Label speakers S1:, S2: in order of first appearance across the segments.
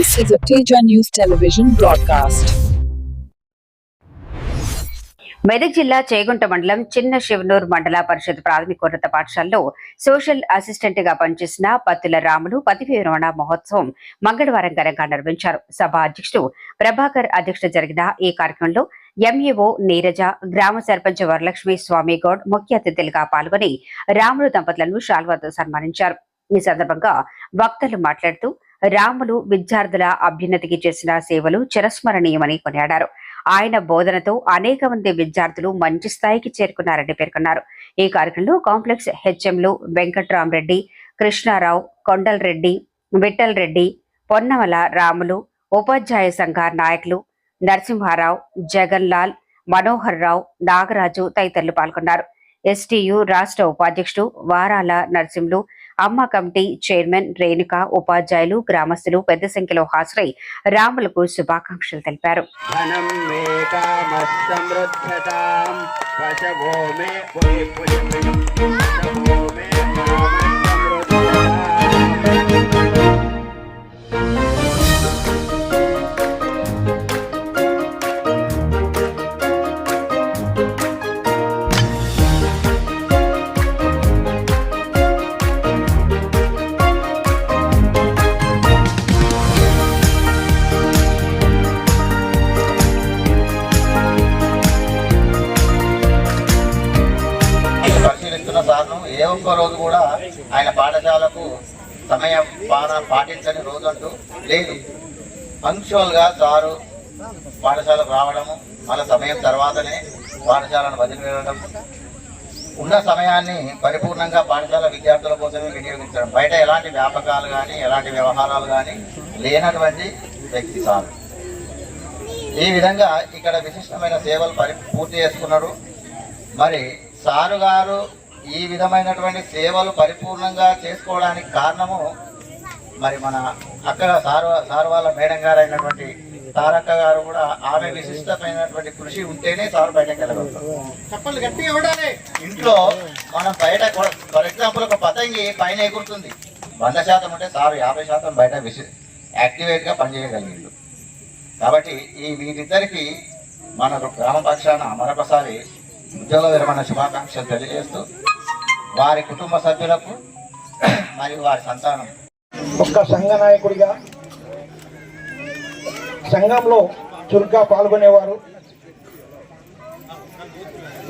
S1: This is a Teja News Television broadcast.
S2: Medak జిల్లా చేగుంట మండలం చిన్న శివనూర్ మండల పరిషత్ ప్రాథమికోన్నత పాఠశాలలో సోషల్ అసిస్టెంట్ గా పనిచేసిన పత్తుల రాములు పదవి విరమణ మహోత్సవం మంగళవారం ఘనంగా నిర్వహించారు. సభ అధ్యక్షుడు ప్రభాకర్ అధ్యక్షత జరిగిన ఈ కార్యక్రమంలో ఎంఈఓ నీరజ, గ్రామ సర్పంచ్ వరలక్ష్మి స్వామి గౌడ్ ముఖ్య అతిథులుగా పాల్గొని రాములు దంపతులను శాల్వాతో సన్మానించారు. ఈ సందర్భంగా వక్తలు మాట్లాడుతూ రాములు విద్యార్థుల అభ్యున్నతికి చేసిన సేవలు చిరస్మరణీయమని కొనియాడారు. ఆయన బోధనతో అనేక మంది విద్యార్థులు మంచి స్థాయికి చేరుకున్నారని పేర్కొన్నారు. ఈ కార్యక్రమంలో కాంప్లెక్స్ హెచ్ఎంలు వెంకట్రామరెడ్డి, కృష్ణారావు, కొండల్ రెడ్డి, విఠల్ రెడ్డి, పొన్నమల రాములు, ఉపాధ్యాయ సంఘ నాయకులు నరసింహారావు, జగన్ లాల్, మనోహర్ రావు, నాగరాజు తదితరులు పాల్గొన్నారు. ఎస్టీయు రాష్ట్ర ఉపాధ్యక్షుడు వారాల నరసింహులు, అమ్మ కమిటీ చైర్మన్ రేణుక, ఉపాధ్యాయులు, గ్రామస్తులు పెద్ద సంఖ్యలో హాజరై రాములకు శుభాకాంక్షలు తెలిపారు.
S3: ఏ ఒక్క రోజు కూడా ఆయన పాఠశాలకు సమయం పాటించని రోజు అంటూ లేదు. పంక్చువల్గా సారు పాఠశాలకు రావడము, మన సమయం తర్వాతనే పాఠశాలను వదిలివేయడం, ఉన్న సమయాన్ని పరిపూర్ణంగా పాఠశాల విద్యార్థుల కోసమే వినియోగించడం, బయట ఎలాంటి వ్యాపకాలు కానీ ఎలాంటి వ్యవహారాలు కానీ లేనటువంటి వ్యక్తి సారు. ఈ విధంగా ఇక్కడ విశిష్టమైన సేవలు పూర్తి చేసుకున్నాడు. మరి సారు గారు ఈ విధమైనటువంటి సేవలు పరిపూర్ణంగా చేసుకోవడానికి కారణము మరి మన అక్కడ సారు వాళ్ళ మేడం గారు అయినటువంటి తారక్క గారు కూడా ఆమె విశిష్టమైనటువంటి కృషి ఉంటేనే సారు బయటకు వెళ్ళగలుగుతారు. ఇంట్లో మనం బయట ఫర్ ఎగ్జాంపుల్ ఒక పతంగి పైన ఎగురుతుంది, 100% ఉంటే సారు 50% బయట యాక్టివేట్ గా పనిచేయగలిగిండు. కాబట్టి ఈ వీరిద్దరికి మన గ్రామ పక్షాన మరొకసారి ఉద్యోగ విరమణ శుభాకాంక్షలు తెలియజేస్తూ వారి కుటుంబ సభ్యులకు మరియు వారి సంతానం
S4: ఒక్క సంఘ నాయకుడిగా సంఘంలో చురుగ్గా పాల్గొనేవారు.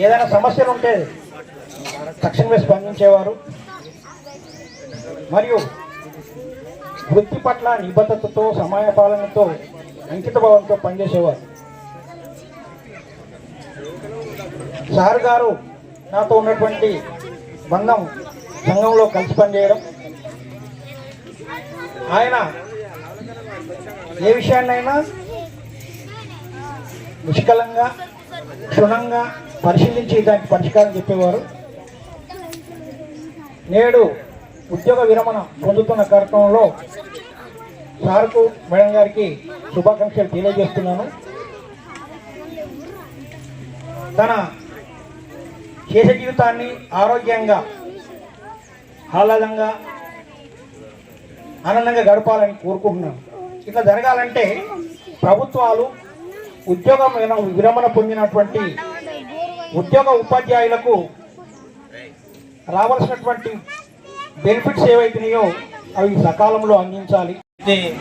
S4: ఏదైనా సమస్యలు ఉంటే తక్షణమే స్పందించేవారు మరియు వృత్తి పట్ల నిబద్ధతతో, సమయపాలనతో, అంకితభావంతో పనిచేసేవారు. సార్ గారు నాతో ఉన్నటువంటి బంధం సంఘంలో కలిసి పనిచేయడం, ఆయన ఏ విషయాన్నైనా నిష్కలంగా క్షుణ్ణంగా పరిశీలించి దానికి పరిష్కారం చెప్పేవారు. నేడు ఉద్యోగ విరమణ పొందుతున్న కార్యక్రమంలో సార్కు మేడం గారికి శుభాకాంక్షలు తెలియజేస్తున్నాను. తన శేష జీవితాన్ని ఆరోగ్యంగా, ఆహ్లాదంగా, ఆనందంగా గడపాలని కోరుకుంటున్నాను. ఇట్లా జరగాలంటే ప్రభుత్వాలు ఉద్యోగ విరమణ పొందినటువంటి ఉద్యోగ ఉపాధ్యాయులకు రావాల్సినటువంటి బెనిఫిట్స్ ఏవైతున్నాయో అవి సకాలంలో అందించాలి.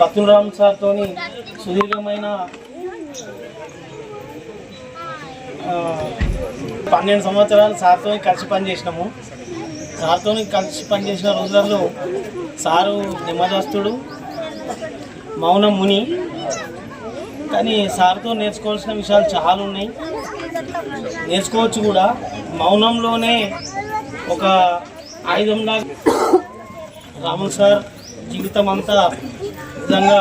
S5: పత్తుల రామ్ సార్తో సుదీర్ఘమైన 12 సంవత్సరాలు సార్తో కలిసి పనిచేసినాము. సార్తో కలిసి పనిచేసిన రోజులలో సారు నిమ్మదస్తుడు, మౌనం ముని. కానీ సార్తో నేర్చుకోవాల్సిన విషయాలు చాలా ఉన్నాయి, నేర్చుకోవచ్చు కూడా. మౌనంలోనే ఒక ఆయుధంలాగా రాములు సార్ జీవితం అంతా నిజంగా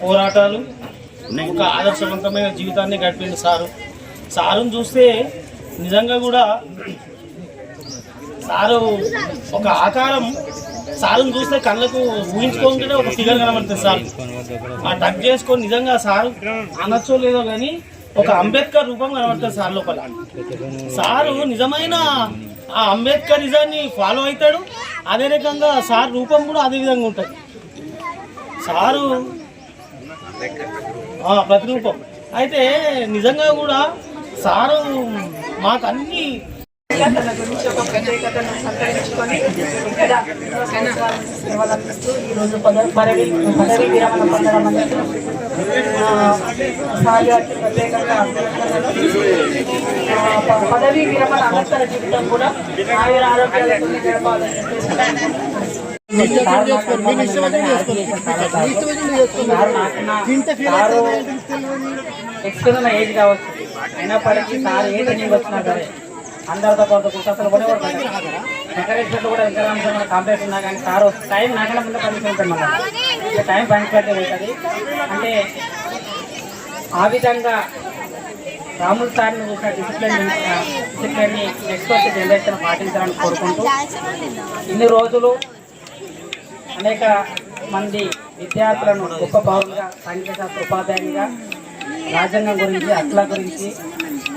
S5: పోరాటాలు, ఒక ఆదర్శవంతమైన జీవితాన్ని గడిపిండు సారుని చూస్తే నిజంగా కూడా సారు ఒక ఆకారం, సారుని చూస్తే కళ్ళకు ఊహించుకుంటేనే ఒక ఫిగర్ కనబడుతుంది. సార్ ఆ టచ్ చేసుకొని నిజంగా సారు అనొచ్చో లేదో కానీ ఒక అంబేద్కర్ రూపం కనబడుతుంది సార్ లోపల. సారు నిజమైన ఆ అంబేద్కరిజాన్ని ఫాలో అవుతాడు. అదే రకంగా సార్ రూపం కూడా అదే విధంగా ఉంటుంది. సారు ప్రతిరూపం. అయితే నిజంగా కూడా సారు మాకు అన్ని
S6: తన గురించి ఒక ప్రత్యేకతను సంతరించుకొని ఇక్కడ ఎన్నో సంవత్సరాల సేవలు అందిస్తూ ఈరోజు పదవి విరమణ పొందడం అనేది సార్ గారికి ప్రత్యేకంగా పదవీ విరమణ అనంతర జీవితం కూడా ఆయుర ఆరోగ్యాలతో గడపాలని ఎక్స్పెరిమెంట్ ఏజ్ కావచ్చు, అయినప్పటికీ సార్ ఏ ట్రైనింగ్ వచ్చినా సరే అందరితో కొంత కుసలు కూడా ఎంకరేజ్మెంట్ కూడా ఎంకరేజ్ కాంప్లెక్స్ ఉన్నా కానీ సార్ టైం నాకన్నా ముందే పర్మిషన్ ఉంటుంది. మళ్ళీ టైం పంచిపెట్టి ఉంటుంది. అంటే ఆ విధంగా రాముల్ సార్ని చూసిన డిసిప్లిన్ని నెక్స్ట్ వచ్చే జనరేషన్ పాటించాలని కోరుకుంటూ ఇన్ని రోజులు అనేక మంది విద్యార్థులను గొప్ప పౌరులుగా, సాంఘిక శాస్త్ర ఉపాధ్యాయునిగా, రాజ్యాంగం గురించి, హక్కుల గురించి,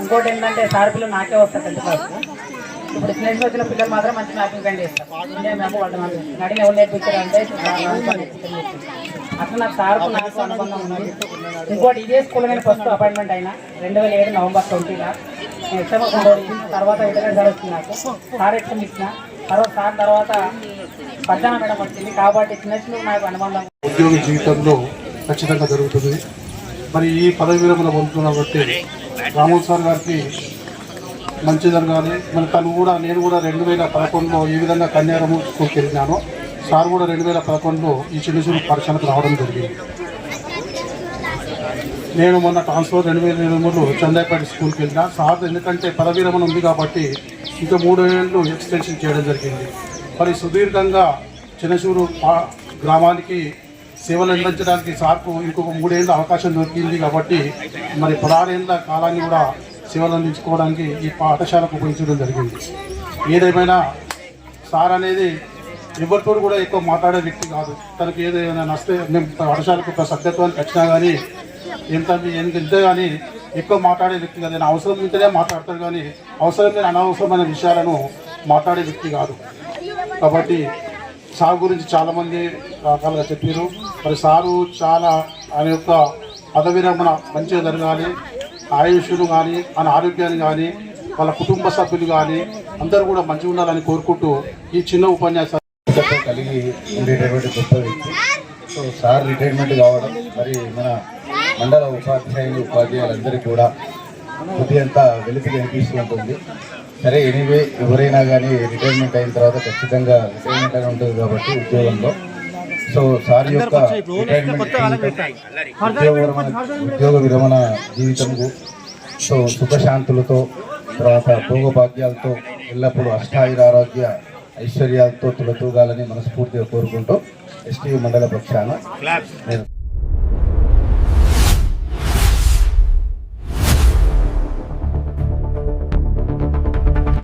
S6: ఇంకోటి ఏంటంటే సార్ పిల్లలు నాకే వస్తారు 10th క్లాస్. ఇప్పుడు స్నేహితులు వచ్చిన పిల్లలు మాత్రం మంచి మ్యాపింగ్ కండి చేస్తారు. ఇండియా మ్యాప్ వాళ్ళు అడిగిన ఎవరు నేర్పించారు అంటే అట్లా నాకు సార్కు నాకు అనుబంధం ఉన్నది. ఇంకోటి ఇదే స్కూల్ నేను ఫస్ట్ అపాయింట్మెంట్ అయినా 2007 నవంబర్ 20గా ఎగ్జామ్ తర్వాత ఇంటర్నెట్ సార్ వచ్చింది. నాకు సార్ ఎగ్జామ్ ఇచ్చిన తర్వాత పద్దాన మేడం వచ్చింది. కాబట్టి చిన్న నాకు అనుబంధం
S7: ఉద్యోగ జీవితంలో ఖచ్చితంగా జరుగుతుంది. మరి ఈ పదవి విరమణ పొందుతున్నా బట్టి రాముల్ సార్ గారికి మంచి జరగాలి. మరి నేను కూడా 2011లో ఏ విధంగా కన్యారము స్కూల్కి వెళ్ళినానో సార్ కూడా 2011లో ఈ చిన్న పాఠశాలకు రావడం జరిగింది. నేను మొన్న ట్రాన్స్ఫర్ 2023లో చందాపేట స్కూల్కి వెళ్ళినా. సార్ ఎందుకంటే పదవి విరమణ ఉంది కాబట్టి ఇంకా 3 ఏళ్ళు ఎక్స్టెన్షన్ చేయడం జరిగింది. మరి సుదీర్ఘంగా చిన్నశివూరు గ్రామానికి సేవలు అందించడానికి సార్కు ఇంకొక 3 ఏళ్ళ అవకాశం దొరికింది. కాబట్టి మరి 16 ఏళ్ళ కాలాన్ని కూడా సేవలు అందించుకోవడానికి ఈ పాఠశాలకు ఉపయోగించడం జరిగింది. ఏదేమైనా సార్ అనేది ఎవరితో కూడా ఎక్కువ మాట్లాడే వ్యక్తి కాదు. తనకు ఏదైనా నస్తే మేము పాఠశాలకు సభ్యత్వానికి వచ్చినా కానీ ఎంత కానీ ఎక్కువ మాట్లాడే వ్యక్తి కాదు. అవసరం ఉంటేనే మాట్లాడతాడు కానీ అవసరం లేని అనవసరమైన విషయాలను మాట్లాడే వ్యక్తి కాదు. కాబట్టి సార్ గురించి చాలామంది రకాలుగా చెప్పారు. మరి సారు చాలా ఆయన యొక్క పదవి విరమణ మంచిగా జరగాలి. ఆయుష్ను కానీ ఆయన ఆరోగ్యాన్ని కానీ వాళ్ళ కుటుంబ సభ్యులు కానీ అందరూ కూడా మంచిగా ఉండాలని కోరుకుంటూ ఈ చిన్న ఉపన్యాసం
S8: కలిగి ఉండేటటువంటి గొప్ప వ్యక్తి. సో సార్ రిటైర్మెంట్ కావడం మరి మన మండల ఉపాధ్యాయులందరికీ కూడా కొద్దిగంత వెలితిగా అనిపిస్తూ ఉంటుంది. సరే ఎనీవే ఎవరైనా కానీ రిటైర్మెంట్ అయిన తర్వాత ఖచ్చితంగా రిటైర్మెంట్ అని ఉంటుంది కాబట్టి ఉద్యోగంలో. సో సార్ యొక్క ఉద్యోగ విరమణ జీవితంకు సో సుఖశాంతులతో తర్వాత భోగభాగ్యాలతో ఎల్లప్పుడూ అష్టాయుర ఆరోగ్య ఐశ్వర్యాలతో తులతూగాలని మనస్ఫూర్తిగా కోరుకుంటూ ఎస్టీ మండల పక్షాన నేను